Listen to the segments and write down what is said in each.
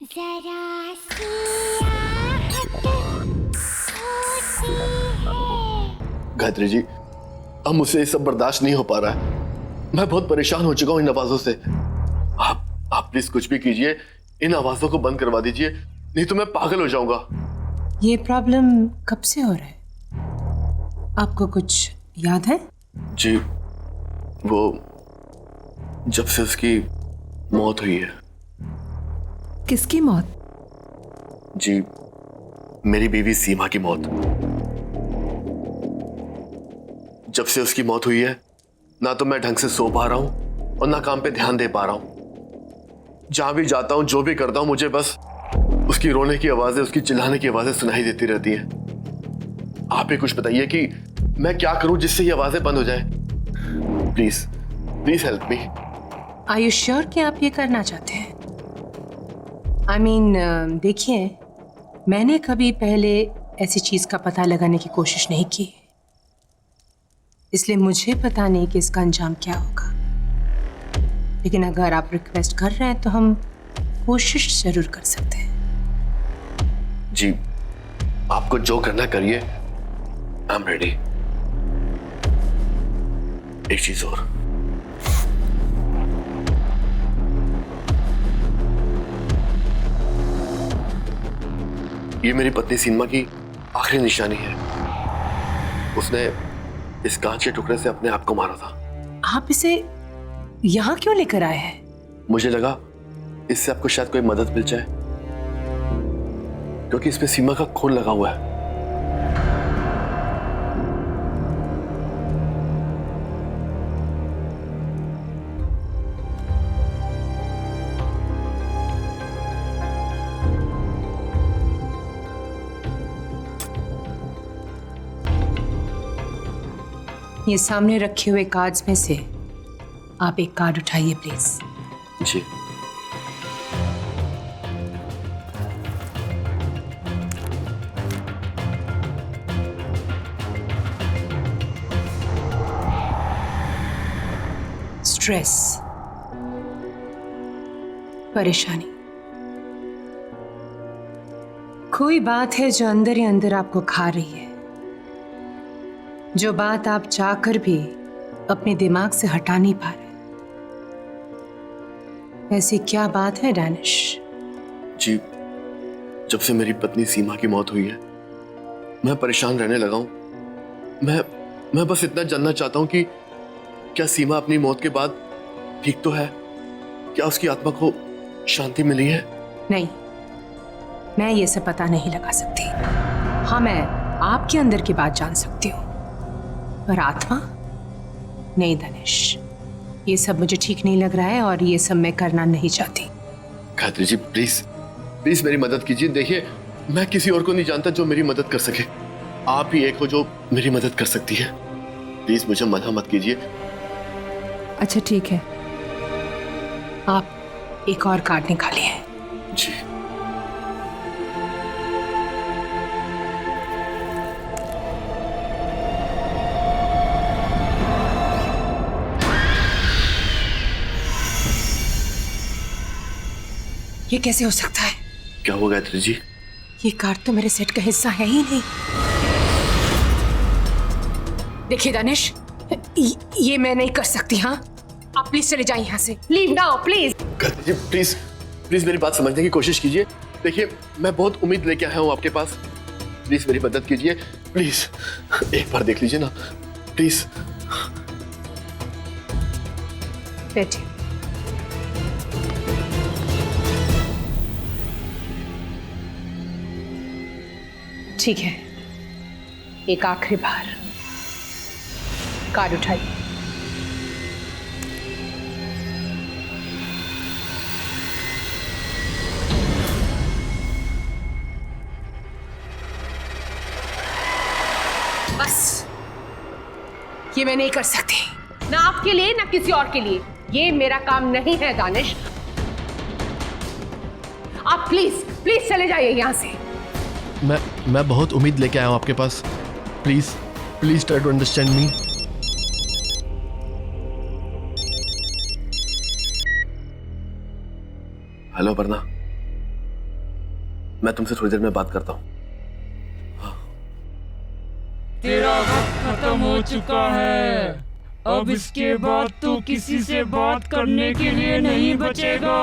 जरा सी आहट होती है। गायत्री जी, अब मुझसे ये सब बर्दाश्त नहीं हो पा रहा है। मैं बहुत परेशान हो चुका हूँ इन आवाजों से। आप प्लीज कुछ भी कीजिए, इन आवाजों को बंद करवा दीजिए, नहीं तो मैं पागल हो जाऊंगा। ये प्रॉब्लम कब से हो रहा है? आपको कुछ याद है? जी, वो जब से उसकी मौत हुई है। किसकी मौत? जी, मेरी बीवी सीमा की मौत। जब से उसकी मौत हुई है, ना तो मैं ढंग से सो पा रहा हूं और ना काम पे ध्यान दे पा रहा हूं। जहां भी जाता हूं, जो भी करता हूं, मुझे बस उसकी रोने की आवाजें, उसकी चिल्लाने की आवाजें सुनाई देती रहती हैं। आप ही कुछ बताइए कि मैं क्या करूं जिससे ये आवाजें बंद हो जाए। Please please help me. Are you sure कि आप ये करना चाहते हैं? देखिए, मैंने कभी पहले ऐसी चीज का पता लगाने की कोशिश नहीं की, इसलिए मुझे पता नहीं कि इसका अंजाम क्या होगा। लेकिन अगर आप रिक्वेस्ट कर रहे हैं तो हम कोशिश जरूर कर सकते हैं। जी, आपको जो करना करिए, आई एम रेडी। एक चीज और, ये मेरी पत्नी सीमा की आखिरी निशानी है। उसने इस कांच के टुकड़े से अपने आप को मारा था। आप इसे यहाँ क्यों लेकर आए हैं? मुझे लगा इससे आपको शायद कोई मदद मिल जाए, क्योंकि इसमें सीमा का खून लगा हुआ है। ये सामने रखे हुए कार्ड्स में से आप एक कार्ड उठाइए प्लीज। जी, स्ट्रेस, परेशानी, कोई बात है जो अंदर ही अंदर आपको खा रही है, जो बात आप चाहकर भी अपने दिमाग से हटा नहीं पा रहे। ऐसी क्या बात है डैनिश? जी, जब से मेरी पत्नी सीमा की मौत हुई है, मैं परेशान रहने लगा हूं। मैं बस इतना जानना चाहता हूं कि क्या सीमा अपनी मौत के बाद ठीक तो है? क्या उसकी आत्मा को शांति मिली है? नहीं, मैं ये सब पता नहीं लगा सकती। हाँ, मैं आपके अंदर की बात जान सकती हूँ, पर आत्मा नहीं धनेश, ये सब मुझे ठीक नहीं लग रहा है और ये सब मैं करना नहीं चाहती। गायत्री जी, प्लीज प्लीज मेरी मदद कीजिए। देखिए, मैं किसी और को नहीं जानता जो मेरी मदद कर सके। आप ही एक हो जो मेरी मदद कर सकती है। प्लीज मुझे मना मत कीजिए। अच्छा ठीक है, आप एक और कार्ड निकालिए। जी, ये कैसे हो सकता है? क्या हुआ गायत्री जी? ये कार्ड तो मेरे सेट का हिस्सा है ही नहीं। देखिए दानिश, ये मैं नहीं कर सकती। हाँ, आप प्लीज चले जाइए यहाँ से। Leave now please. Gayatri ji, please please मेरी बात समझने की कोशिश कीजिए। देखिए, मैं बहुत उम्मीद लेके आया हूँ आपके पास। प्लीज मेरी मदद कीजिए, प्लीज एक बार देख लीजिए ना, प्लीज। बैठिए। ठीक है, एक आखिरी बार कार्ड उठाइए। बस, ये मैं नहीं कर सकती, ना आपके लिए ना किसी और के लिए। ये मेरा काम नहीं है दानिश। आप प्लीज प्लीज चले जाइए यहां से। मैं बहुत उम्मीद लेके आया हूँ आपके पास। Please please try to understand me. Hello Aparna, मैं तुमसे थोड़ी देर में बात करता हूँ। तेरा वक्त खत्म हो चुका है। अब इसके बाद तू किसी से बात करने के लिए नहीं बचेगा।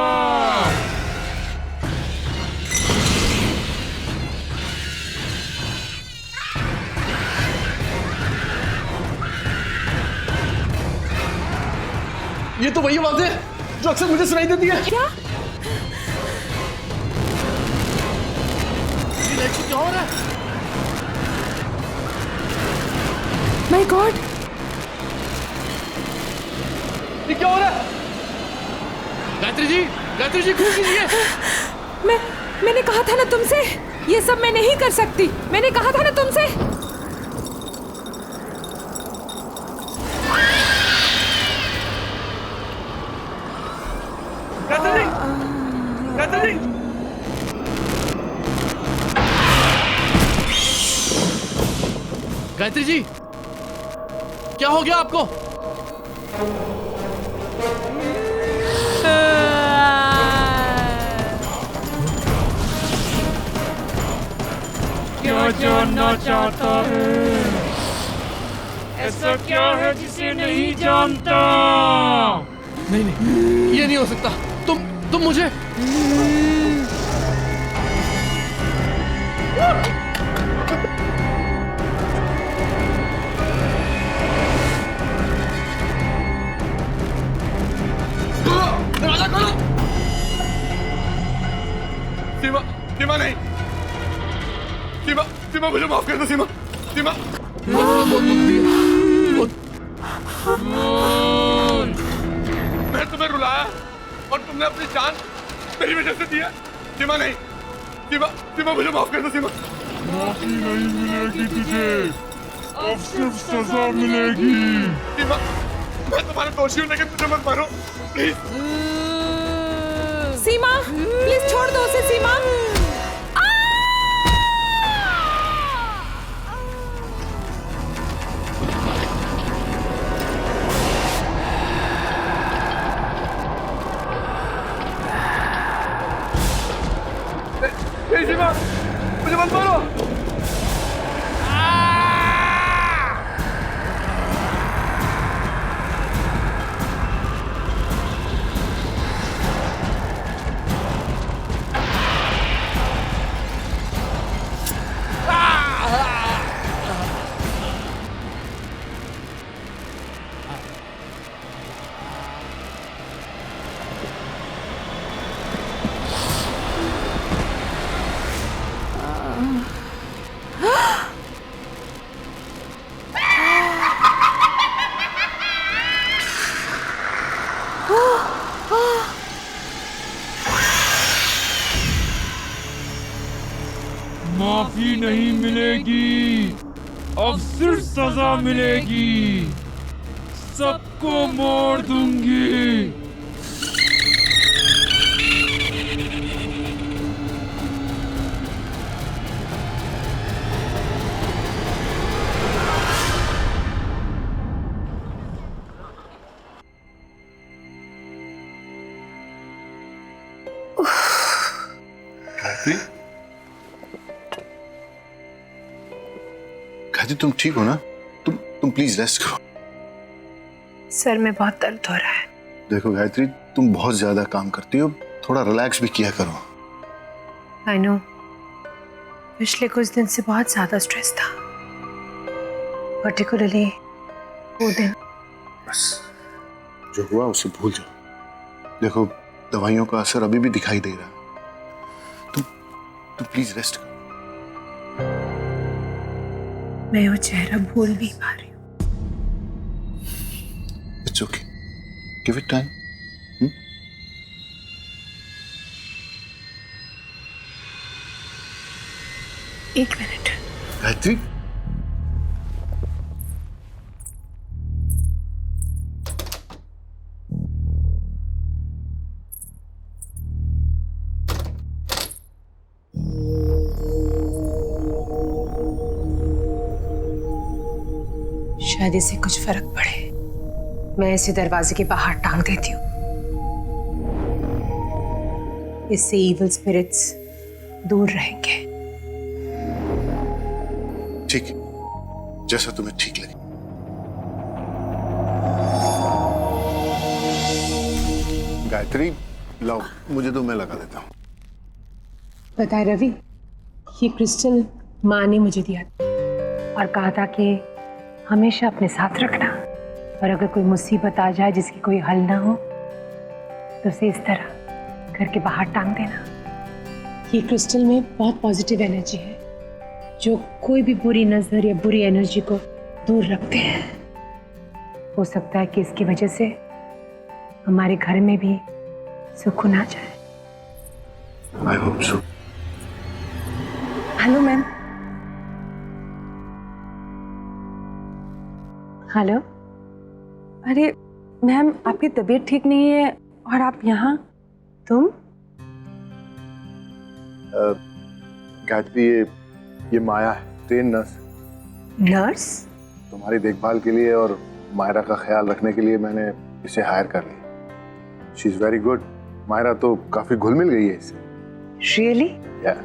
ये तो वही आवाज है जो अक्सर मुझे सुनाई देती है। क्या? ये लाइट से क्या हो रहा है? माय गॉड, ये क्या हो रहा है? गायत्री जी खोल कीजिए। मैंने कहा था ना तुमसे, ये सब मैं नहीं कर सकती। मैंने कहा था ना तुमसे। गायत्री जी, क्या हो गया आपको? क्या जानना चाहता है? ऐसा क्या है जिसे नहीं जानता? नहीं, ये नहीं हो सकता। तुम मुझे दरवाजा खोलो। सीमा नहीं। सीमा मुझे माफ कर दो। सीमा मैं तुम्हें रुलाया और तुमने अपनी जान मेरी वजह से दी है। सीमा नहीं। सीमा मुझे माफ कर दो। सीमा माफी नहीं मिलेगी तुझे, अब सिर्फ सजा मिलेगी। सीमा, मैं तुम्हारा दोषी हूँ लेकिन मुझे मत मारो प्लीज। सीमा, प्लीज छोड़ दो उसे। सीमा, सीमा, मुझे मत मारो। माफी नहीं मिलेगी, अब सिर्फ सजा मिलेगी। सबको मार दूंगी। गायत्री, तुम ठीक हो ना? तुम प्लीज रेस्ट करो। सर में बहुत दर्द हो रहा है। देखो गायत्री, तुम बहुत ज्यादा काम करती हो, थोड़ा रिलैक्स भी किया करो। आई नो, पिछले कुछ दिन से बहुत ज्यादा स्ट्रेस था, पर्टिकुलरली वो दिन। बस जो हुआ उसे भूल जाओ। देखो, दवाइयों का असर अभी भी दिखाई दे रहा है। तुम प्लीज रेस्ट करो। मैं वो चेहरा भूल नहीं पा रही हूँ। It's okay, give it time. एक मिनट। गायत्री, शायद इससे कुछ फर्क पड़े। मैं इसे दरवाजे के बाहर टांग देती हूँ। इससे इविल स्पिरिट्स दूर रहेंगे। ठीक है, जैसा तुम्हें ठीक लगे। गायत्री लाओ, मुझे तो मैं लगा देता हूँ। पता है रवि, ये क्रिस्टल माँ ने मुझे दिया था और कहा था कि हमेशा अपने साथ रखना, और अगर कोई मुसीबत आ जाए जिसकी कोई हल ना हो तो उसे इस तरह घर के बाहर टांग देना। ये क्रिस्टल में बहुत पॉजिटिव एनर्जी है जो कोई भी बुरी नजर या बुरी एनर्जी को दूर रखते हैं। हो सकता है कि इसकी वजह से हमारे घर में भी सुकून आ जाए। I hope so. Hello ma'am. Hello. अरे मैम, आपकी तबीयत ठीक नहीं है और आप यहाँ? तुम? गायत्री, ये माया है, ट्रेन नर्स। नर्स? तुम्हारी देखभाल के लिए और मायरा का ख्याल रखने के लिए मैंने इसे हायर कर लिया। She is very good. Myra तो काफी घुल मिल गई है इससे। Really? Yeah.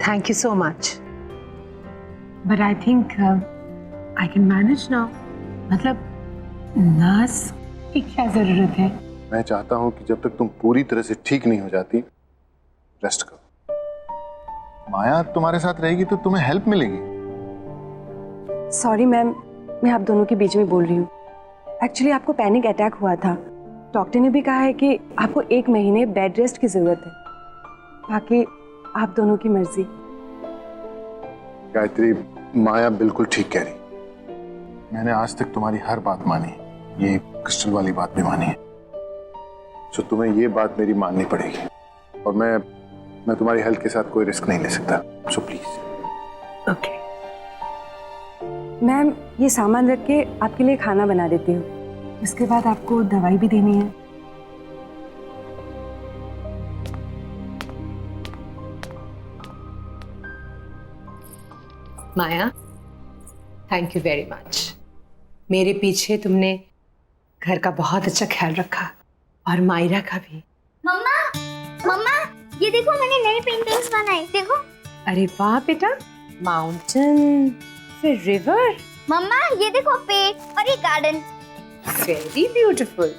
Thank you so much, but I think I can manage now. मतलब नर्स की क्या जरूरत है? मैं चाहता हूं कि जब तक तुम पूरी तरह से ठीक नहीं हो जाती, रेस्ट करो। माया तुम्हारे साथ रहेगी तो तुम्हें हेल्प मिलेगी। सॉरी मैम, मैं आप दोनों के बीच में बोल रही हूँ। एक्चुअली आपको पैनिक अटैक हुआ था। डॉक्टर ने भी कहा है कि आपको 1 महीने बेड रेस्ट की जरूरत है। बाकी आप दोनों की मर्जी। गायत्री, माया बिल्कुल ठीक कह रही। मैंने आज तक तुम्हारी हर बात मानी, ये क्रिस्टल वाली बात भी मानी है। तो तुम्हें ये बात मेरी माननी पड़ेगी, और मैं तुम्हारी हेल्थ के साथ कोई रिस्क नहीं ले सकता। So please. ओके। मैम, ये सामान रख के आपके लिए खाना बना देती हूँ। उसके बाद आपको दवाई भी देनी है। माया, थैंक यू वेरी मच। मेरे पीछे तुमने घर का बहुत अच्छा ख्याल रखा, और मायरा का भी। मम्मा, मम्मा, ये देखो मैंने नई पेंटिंग्स बनाई, देखो। अरे वाह बेटा, माउंटेन, फिर रिवर। मम्मा, ये देखो पेड़ और ये गार्डन। Very beautiful.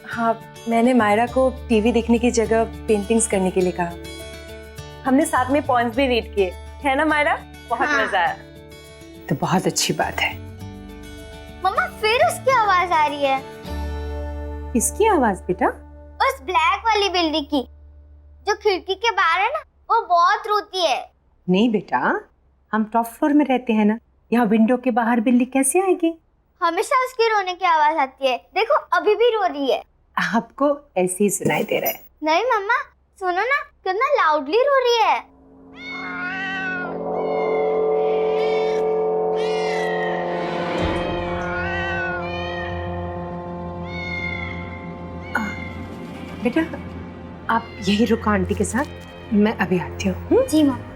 हाँ, मैंने मायरा को टीवी देखने की जगह पेंटिंग्स करने के लिए कहा। हमने साथ में पॉइंट्स भी रीड किए, है ना मायरा? बहुत हाँ। मजा आया। तो बहुत अच्छी बात है। मम्मा, फिर उसकी आवाज आ रही है। किसकी आवाज बेटा? उस ब्लैक वाली बिल्ली की, जो खिड़की के बाहर है ना, वो बहुत रोती है। नहीं बेटा, हम टॉप फ्लोर में रहते हैं ना, यहाँ विंडो के बाहर बिल्ली कैसे आएगी? हमेशा उसकी रोने की आवाज आती है। देखो अभी भी रो रही है। आपको ऐसे ही सुनाई दे रहा है। नहीं मम्मा, सुनो ना, कितना लाउडली रो रही है। बेटा आप यही रुको आंटी के साथ, मैं अभी आती हूँ। जी मम्मा।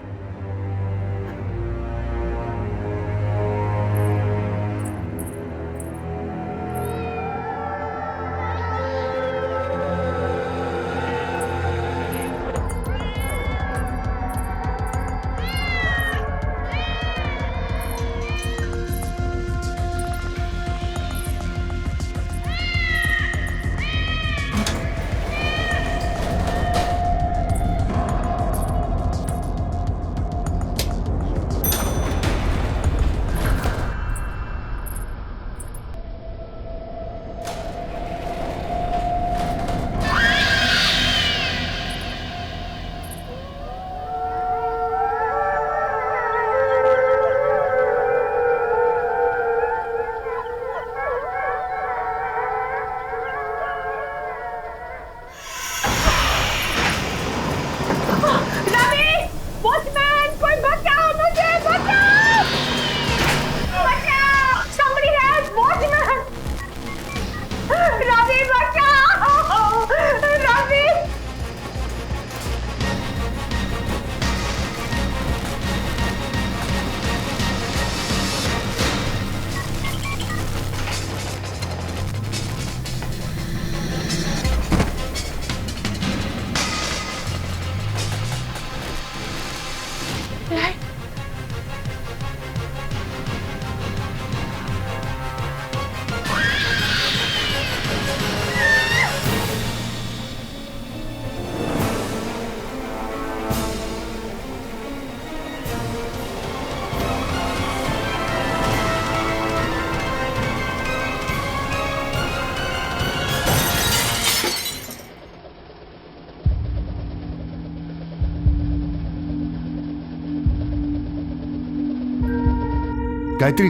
गायत्री,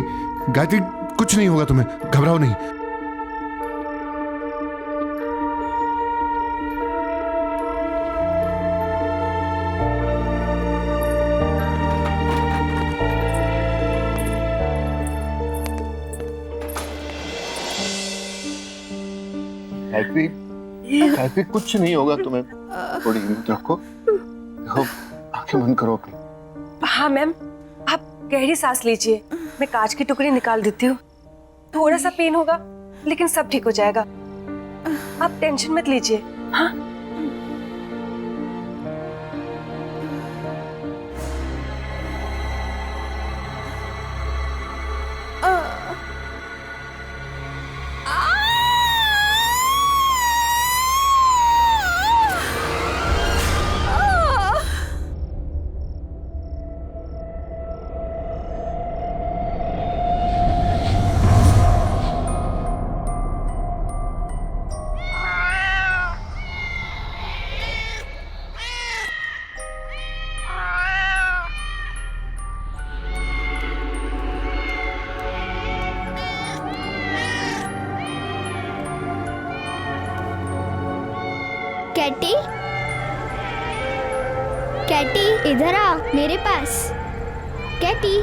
गायत्री कुछ नहीं होगा तुम्हें, घबराओ नहीं। गायत्री, गायत्री कुछ नहीं होगा तुम्हें, थोड़ी हिम्मत रखो, देखो आंखें बंद करो अपनी। हाँ मैम, आप गहरी सांस लीजिए, मैं कांच की टुकड़ी निकाल देती हूँ। थोड़ा सा पेन होगा लेकिन सब ठीक हो जाएगा, आप टेंशन मत लीजिए। हाँ कैटी, कैटी इधर आ मेरे पास। कैटी,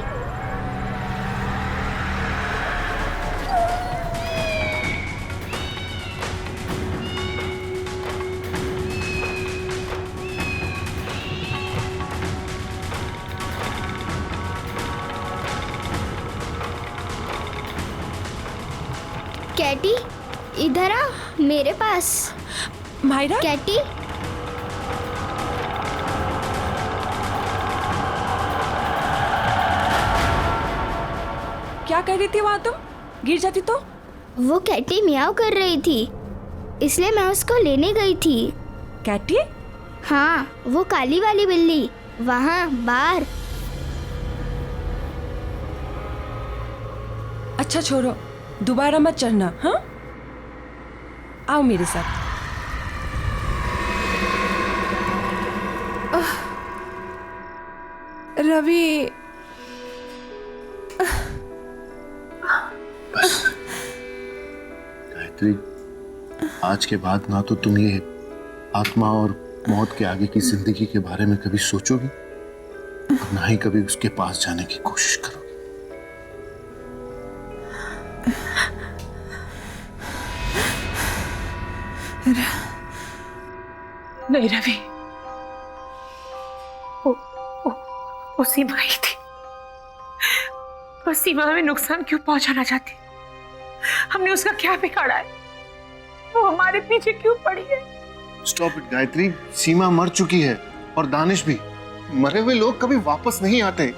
कैटी इधर आ मेरे पास। मायरा, कैटी, क्या कर रही थी वहां तुम? गिर जाती तो? वो कैटी मियाओ कर रही थी, इसलिए मैं उसको लेने गई थी। कैटी? हाँ, वो काली वाली बिल्ली वहाँ बाहर। अच्छा छोड़ो, दोबारा मत चढ़ना। हाँ, आओ मेरे साथ। रवि, बस गायत्री, आज के बाद ना तो तुम ये आत्मा और मौत के आगे की जिंदगी के बारे में कभी सोचोगी और ना ही कभी उसके पास जाने की कोशिश करोगी। नहीं रवि, वो सीमा ही थी, वो सीमा में नुकसान क्यों पहुंचाना चाहती? हमने उसका क्या बिगाड़ा है? वो हमारे पीछे क्यों पड़ी है? स्टॉप इट गायत्री, सीमा मर चुकी है और दानिश भी। मरे हुए लोग कभी वापस नहीं आते।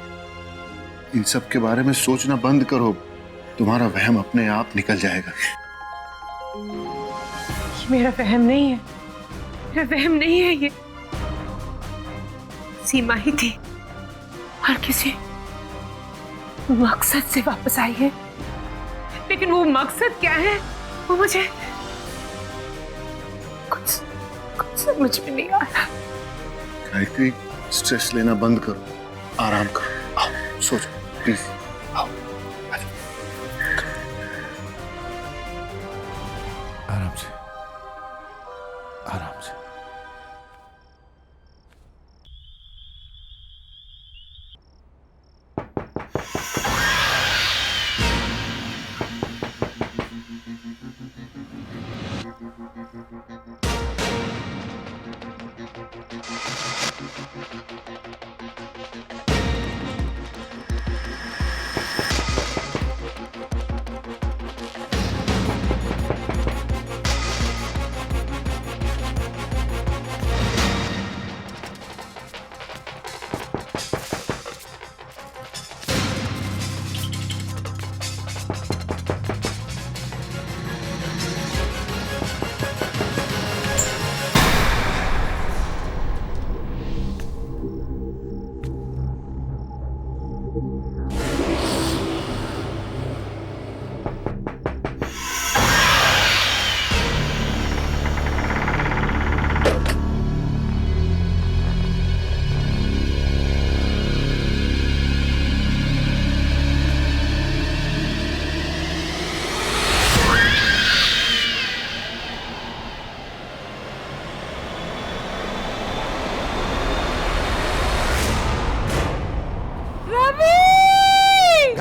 इन सब के बारे में सोचना बंद करो, तुम्हारा वहम अपने आप निकल जाएगा। ये मेरा वहम नहीं है, मेरा वहम नहीं है ये। सीमा ही थी और किसी मकसद से वापस आई है, लेकिन वो मकसद क्या है वो मुझे कुछ समझ में नहीं आ रहा। गायत्री, स्ट्रेस लेना बंद करो, आराम करो, आओ सो जाओ प्लीज, आओ आराम से, आराम से।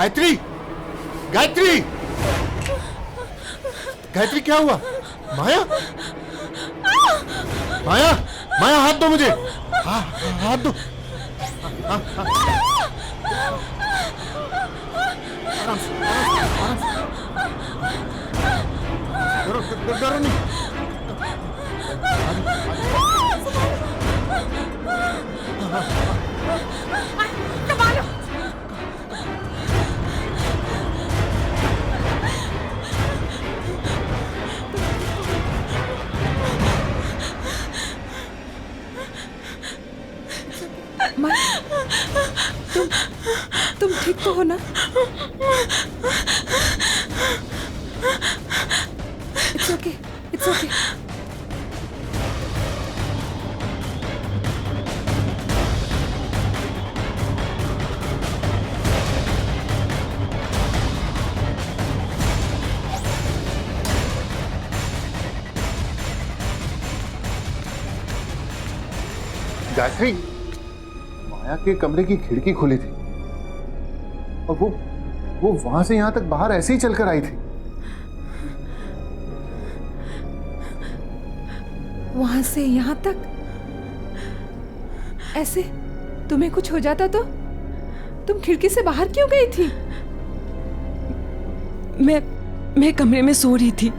गायत्री, गायत्री, गायत्री क्या हुआ? माया, माया, माया हाथ दो मुझे, हाथ दो। डरो नहीं। तुम ठीक तो हो ना? It's okay, it's okay. Gayatri, Maya के कमरे की खिड़की खुली थी और वो वहां से यहां तक बाहर ऐसे ही चलकर आई थी। वहां से यहां तक ऐसे? तुम्हें कुछ हो जाता तो? तुम खिड़की से बाहर क्यों गई थी? मैं कमरे में सो रही थी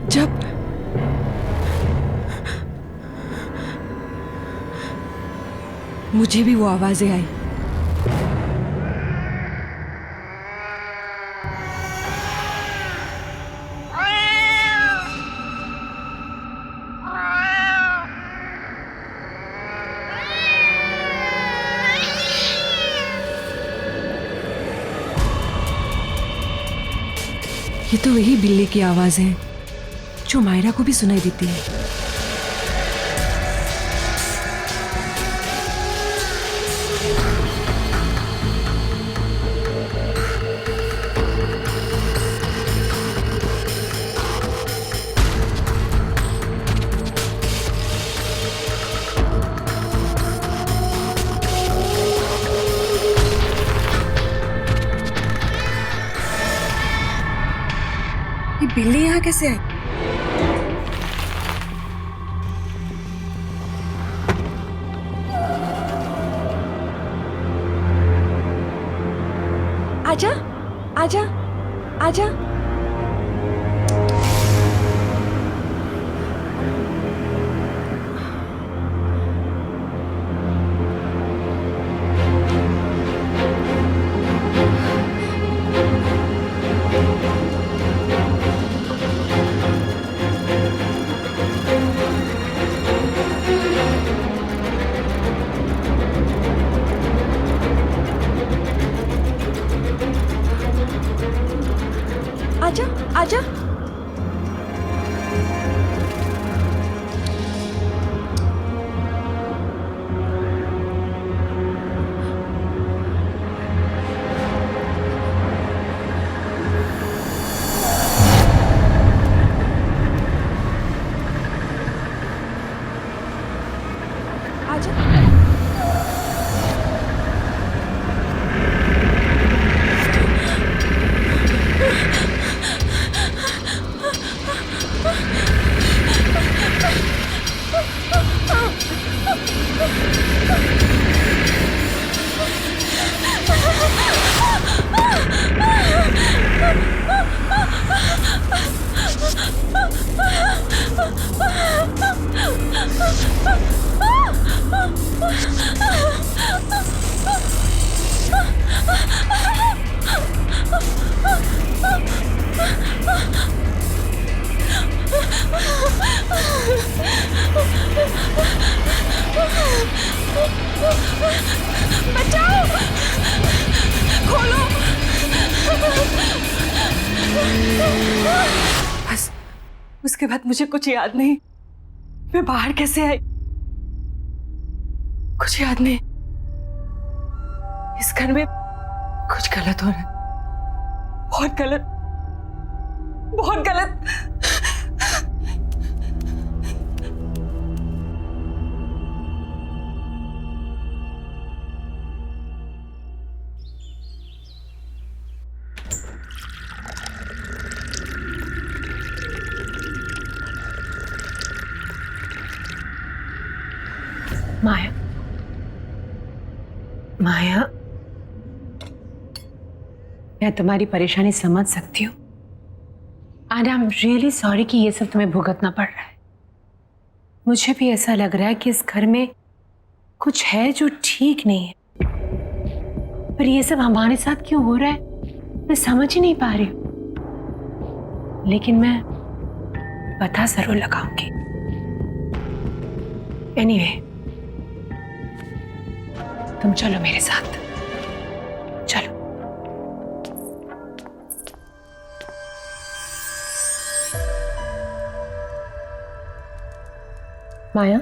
जब मुझे भी वो आवाजें आई। ये तो वही बिल्ली की आवाज है जो मायरा को भी सुनाई देती है। ये बिल्ली यहाँ कैसे आई? आजा, आजा, आजा। आजा, आजा। बचाओ, खोलो। बस उसके बाद मुझे कुछ याद नहीं। मैं बाहर कैसे आई कुछ याद नहीं। इस घर में कुछ गलत हो रहा है, बहुत गलत, बहुत गलत। माया, माया, मैं तुम्हारी परेशानी समझ सकती हूँ and I am really sorry कि ये सब तुम्हें भुगतना पड़ रहा है। मुझे भी ऐसा लग रहा है कि इस घर में कुछ है जो ठीक नहीं है, पर ये सब हमारे साथ क्यों हो रहा है मैं समझ ही नहीं पा रही हूँ। लेकिन मैं पता जरूर लगाऊंगी। एनीवे, तुम चलो मेरे साथ, चलो। माया,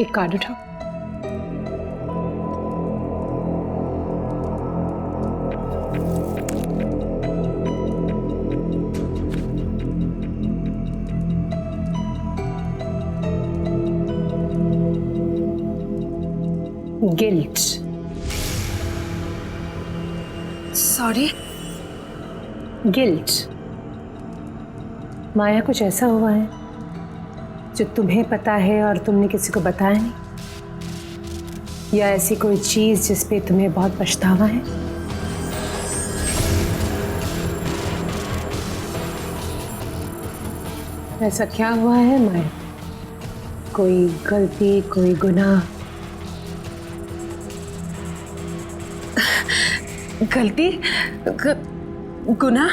एक कार्ड उठाओ। गिल्ट। सॉरी? गिल्ट। माया, कुछ ऐसा हुआ है जो तुम्हें पता है और तुमने किसी को बताया नहीं, या ऐसी कोई चीज जिस पे तुम्हें बहुत पछतावा है? ऐसा क्या हुआ है माया? कोई गलती, कोई गुनाह? गलती? गुनाह?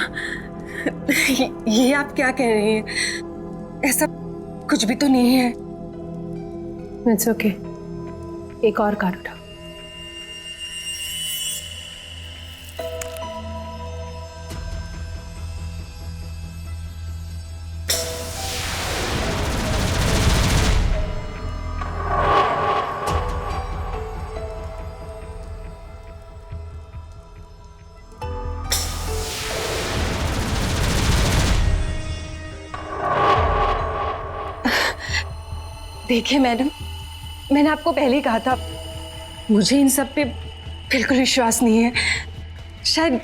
ये आप क्या कह रहे हैं? ऐसा कुछ भी तो नहीं है। इट्स ओके, एक और कार्ड उठाओ। देखिए मैडम, मैंने आपको पहले ही कहा था, मुझे इन सब पे बिल्कुल विश्वास नहीं है। शायद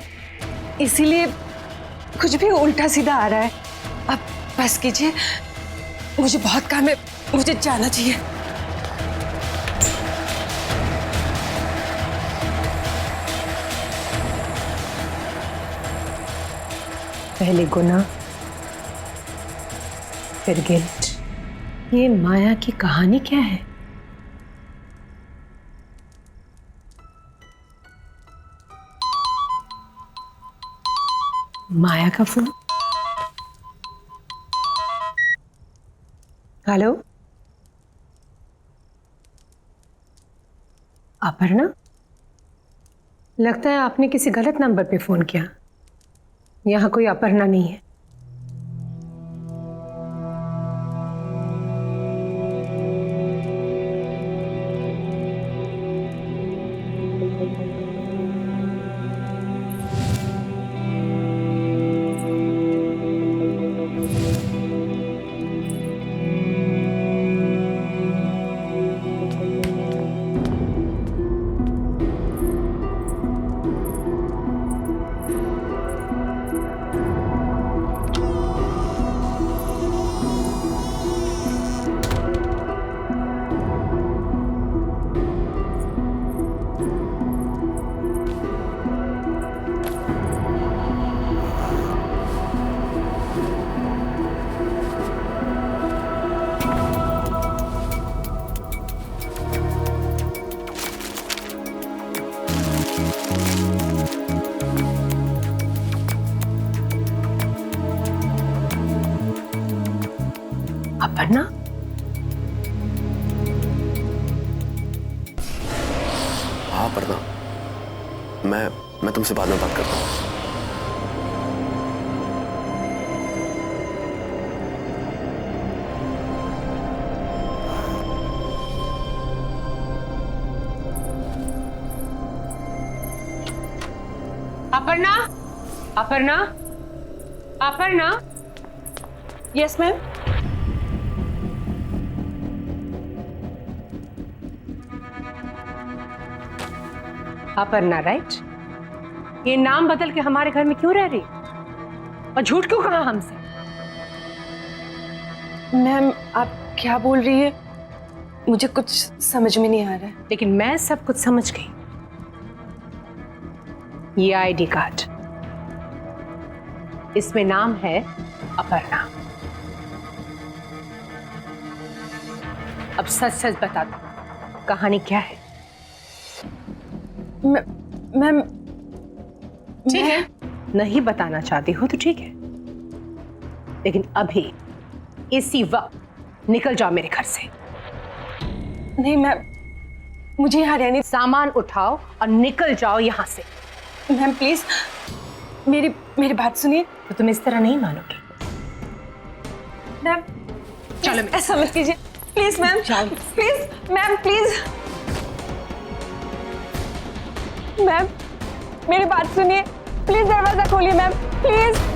इसीलिए कुछ भी उल्टा सीधा आ रहा है। अब बस कीजिए, मुझे बहुत काम है, मुझे जाना चाहिए। पहले गुनाह, फिर गिल्ट। ये माया की कहानी क्या है? माया का फोन। हेलो, अपर्णा? लगता है आपने किसी गलत नंबर पे फोन किया। यहां कोई अपर्णा नहीं है। अपर्णा? हाँ अपर्णा, मैं तुमसे बाद में बात करता हूँ। Aparna, Aparna, Aparna. Yes ma'am. Aparna, right? ये नाम बदल के हमारे घर में क्यों रह रही और झूठ क्यों कहा हमसे? मैम, आप क्या बोल रही है? मुझे कुछ समझ में नहीं आ रहा है। लेकिन मैं सब कुछ समझ गई। ये आईडी कार्ड, इसमें नाम है अपर्णा। अब सच सच बता दो, कहानी क्या है? मैम ठीक है, नहीं बताना चाहती हो तो ठीक है, लेकिन अभी इसी वक्त निकल जाओ मेरे घर से। नहीं मैम, मुझे यहाँ रहने। सामान उठाओ और निकल जाओ यहाँ से। मैम प्लीज मेरी बात सुनिए। तो तुम इस तरह नहीं मानोगे। मैम चलो ऐसा मत कीजिए please ma'am. Please ma'am, please ma'am मेरी बात सुनिए, प्लीज दरवाजा खोलिए मैम, प्लीज।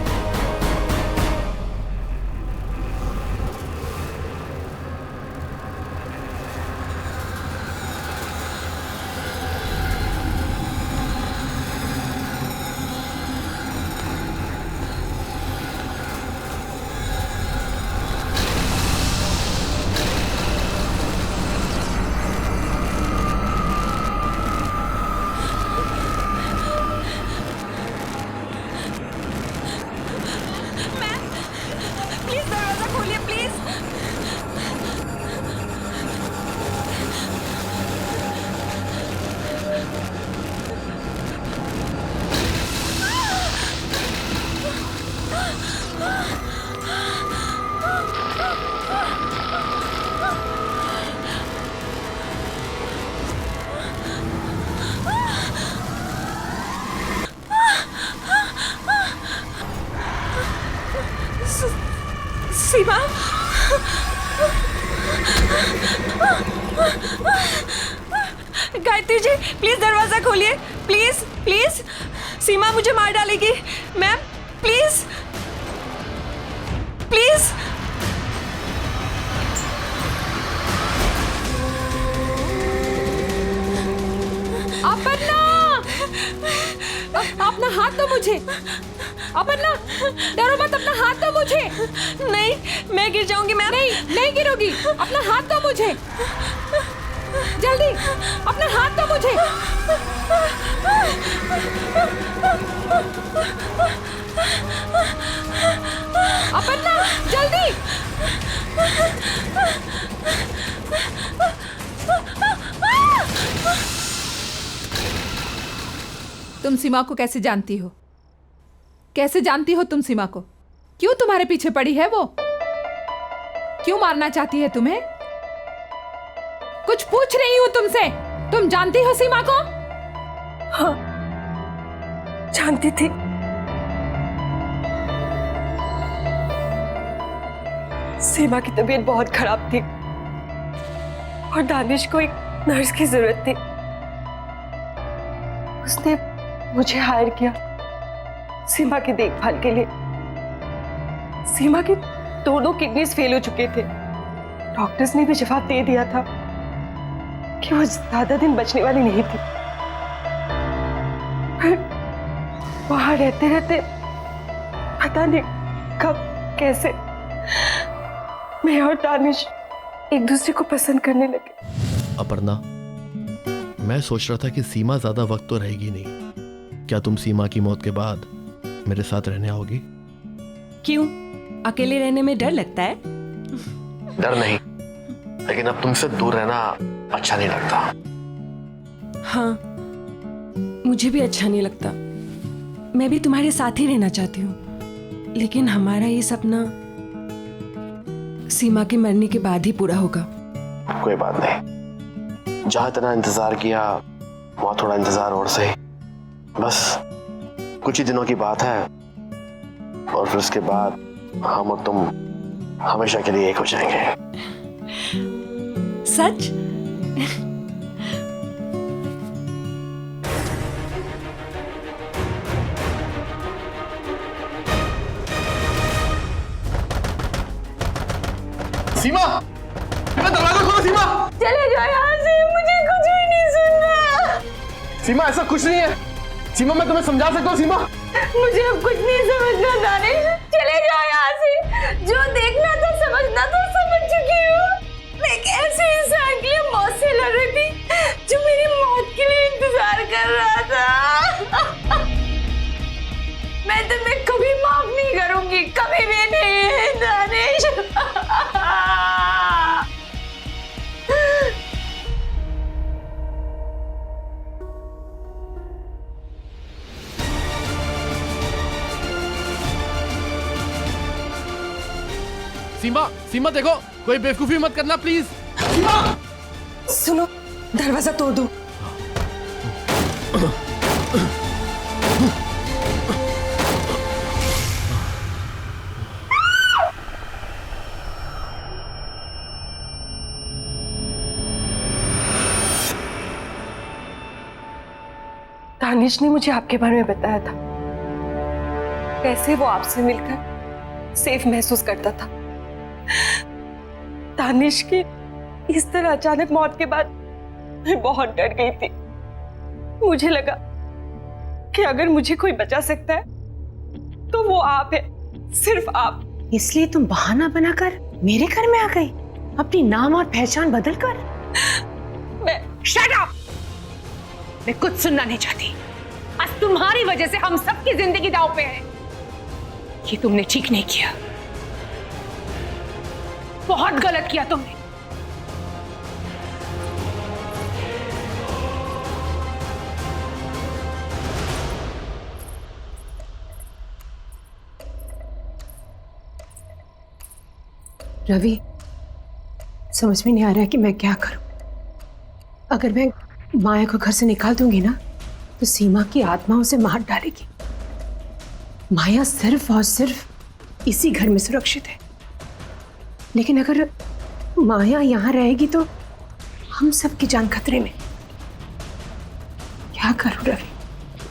प्लीज दरवाजा खोलिए प्लीज। सीमा, गायत्री जी प्लीज दरवाजा खोलिए, प्लीज प्लीज। सीमा मुझे मार डालेगी मैम, प्लीज प्लीज। अपर्णा, अपना हाथ दो मुझे। अपर्णा, डरो मत, अपना हाथ दो मुझे। नहीं, मैं गिर जाऊंगी मैम। नहीं गिरोगी, अपना हाथ दो मुझे, जल्दी अपना हाथ दो मुझे। अपर्णा जल्दी। तुम सीमा को कैसे जानती हो? कैसे जानती हो तुम सीमा को? क्यों तुम्हारे पीछे पड़ी है वो? क्यों मारना चाहती है तुम्हें? कुछ पूछ रही हूं तुमसे। तुम जानती हो सीमा को? हाँ, जानती थी। सीमा की तबीयत बहुत खराब थी और दानिश को एक नर्स की जरूरत थी। उसने मुझे हायर किया सीमा की देखभाल के लिए। सीमा की दोनों किडनीज फेल हो चुके थे। डॉक्टर्स ने भी जवाब दे दिया था कि वो ज्यादा दिन बचने वाली नहीं थी। फिर वहां रहते रहते पता नहीं कब कैसे मैं और दानिश एक दूसरे को पसंद करने लगे। अपर्णा, मैं सोच रहा था कि सीमा ज्यादा वक्त तो रहेगी नहीं। क्या तुम सीमा की मौत के बाद मेरे साथ रहने आओगी? क्यों, अकेले रहने में डर लगता है? डर नहीं, लेकिन अब तुमसे दूर रहना अच्छा नहीं लगता। हाँ, मुझे भी अच्छा नहीं लगता। मैं भी तुम्हारे साथ ही रहना चाहती हूँ, लेकिन हमारा ये सपना सीमा के मरने के बाद ही पूरा होगा। कोई बात नहीं, जहां इतना इंतजार किया वहां थोड़ा इंतजार और सही। बस कुछ ही दिनों की बात है और फिर उसके बाद हम और तुम हमेशा के लिए एक हो जाएंगे। सच? सीमा, दरवाजा खोलो सीमा। चले जाओ यहाँ से, मुझे कुछ भी नहीं सुनना। सीमा, ऐसा कुछ नहीं है। सीमा, मैं तुम्हें समझा सकता हूँ। सीमा, मुझे अब कुछ नहीं समझना दानिश, चले जाओ यहाँ से। जो देखना था समझना था समझ चुकी हूँ। मैं एक ऐसे इंसान सीमा सीमा देखो, कोई बेवकूफी मत करना प्लीज। सुनो, दरवाजा तोड़ दो। दानिश ने मुझे आपके बारे में बताया था, कैसे वो आपसे मिलकर सेफ महसूस करता था। दानिश की इस तरह अचानक मौत के बाद मैं बहुत डर गई थी। मुझे लगा कि अगर मुझे कोई बचा सकता है तो वो आप है, सिर्फ आप। इसलिए तुम बहाना बनाकर मेरे घर में आ गई, अपनी नाम और पहचान बदल कर। मैं शट अप! मैं कुछ सुनना नहीं चाहती। आज तुम्हारी वजह से हम सबकी जिंदगी दांव पे है। ये तुमने ठीक नहीं किया, बहुत गलत किया तुमने। रवि, समझ में नहीं आ रहा है कि मैं क्या करूं। अगर मैं माया को घर से निकाल दूंगी ना तो सीमा की आत्मा उसे मार डालेगी। माया सिर्फ और सिर्फ इसी घर में सुरक्षित है, लेकिन अगर माया यहां रहेगी तो हम सबकी जान खतरे में। क्या करूं रवि?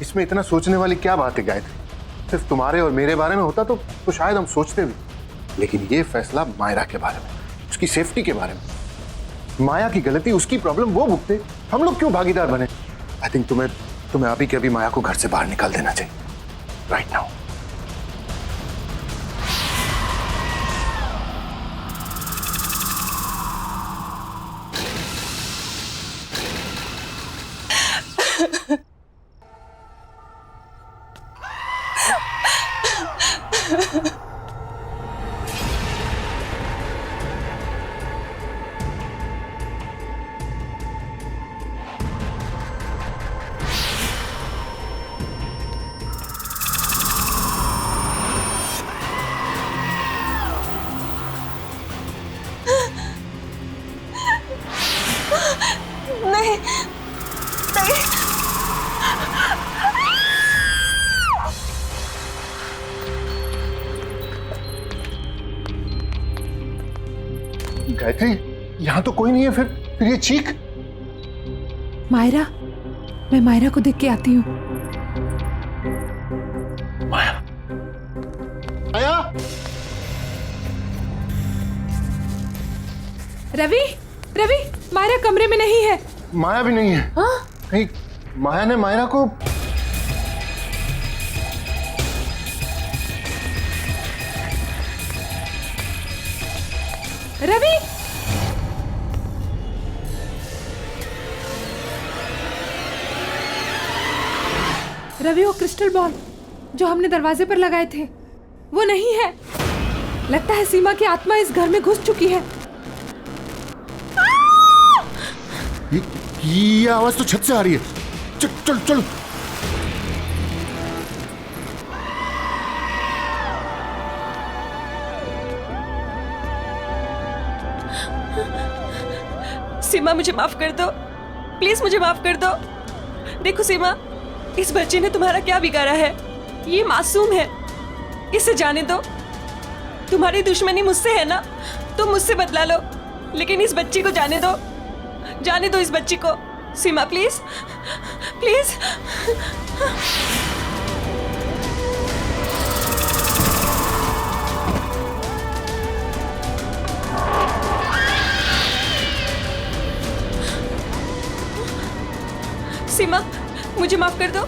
इसमें इतना सोचने वाली क्या बात है गायत्री? सिर्फ तुम्हारे और मेरे बारे में होता तो शायद हम सोचते भी, लेकिन ये फैसला मायरा के बारे में, उसकी सेफ्टी के बारे में। माया की गलती, उसकी प्रॉब्लम वो भुगते, हम लोग क्यों भागीदार बने? आई थिंक तुम्हें अभी के अभी माया को घर से बाहर निकाल देना चाहिए, राइट नाउ। नहीं, नहीं। गायत्री, यहां तो कोई नहीं है, फिर ये चीख। मायरा, मैं मायरा को देख के आती हूँ। माया, माया। रवि, रवि, मायरा कमरे में नहीं है। माया भी नहीं है। हाँ? कहीं माया ने मायरा को... रवि, रवि, वो क्रिस्टल बॉल जो हमने दरवाजे पर लगाए थे वो नहीं है। लगता है सीमा की आत्मा इस घर में घुस चुकी है। ये आवाज तो छत से आ रही है। चल चल चल। सीमा, मुझे माफ कर दो, प्लीज मुझे माफ कर दो। देखो सीमा, इस बच्चे ने तुम्हारा क्या बिगाड़ा है? ये मासूम है, इसे जाने दो। तुम्हारी दुश्मनी मुझसे है ना, तो मुझसे बदला लो, लेकिन इस बच्ची को जाने दो, जाने दो इस बच्ची को। सीमा प्लीज, प्लीज। सीमा, मुझे माफ कर दो,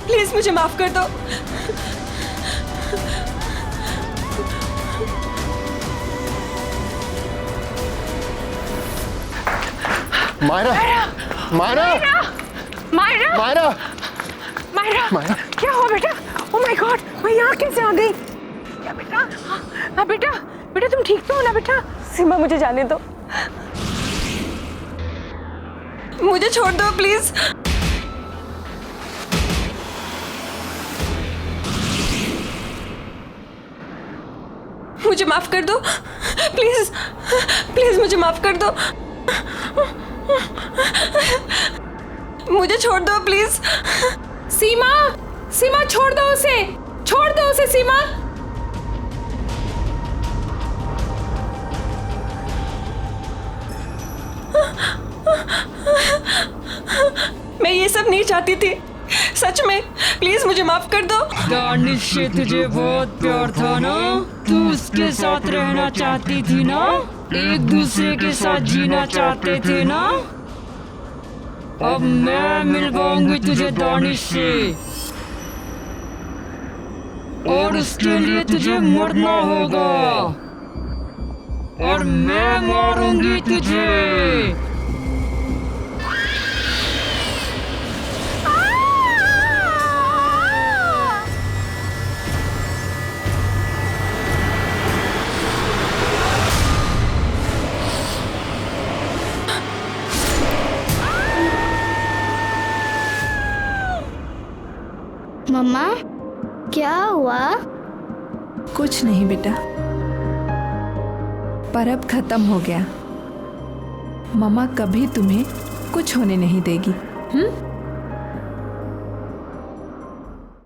प्लीज मुझे माफ कर दो। मायरा, मायरा, मायरा, मायरा, मायरा, मायरा, क्या हुआ बेटा? ओह माय गॉड, मैं यहाँ कैसे आ गई? क्या बेटा? हाँ बेटा, बेटा तुम ठीक तो हो ना बेटा? सीमा, मुझे जाने दो, मुझे छोड़ दो प्लीज। मुझे माफ कर दो, प्लीज प्लीज मुझे माफ कर दो, मुझे छोड़ दो प्लीज। सीमा, सीमा छोड़ दो उसे, छोड़ दो उसे सीमा। मैं ये सब नहीं चाहती थी, सच में, प्लीज मुझे माफ कर दो। दानिश से तुझे बहुत प्यार था ना, तू उसके साथ रहना चाहती थी ना, एक दूसरे के साथ जीना चाहते थे ना। अब मैं मिलवाऊंगी तुझे दानिश से, और उसके लिए तुझे मरना होगा, और मैं मारूंगी तुझे। मम्मा क्या हुआ? कुछ नहीं बेटा, परब खत्म हो गया। मम्मा कभी तुम्हें कुछ होने नहीं देगी।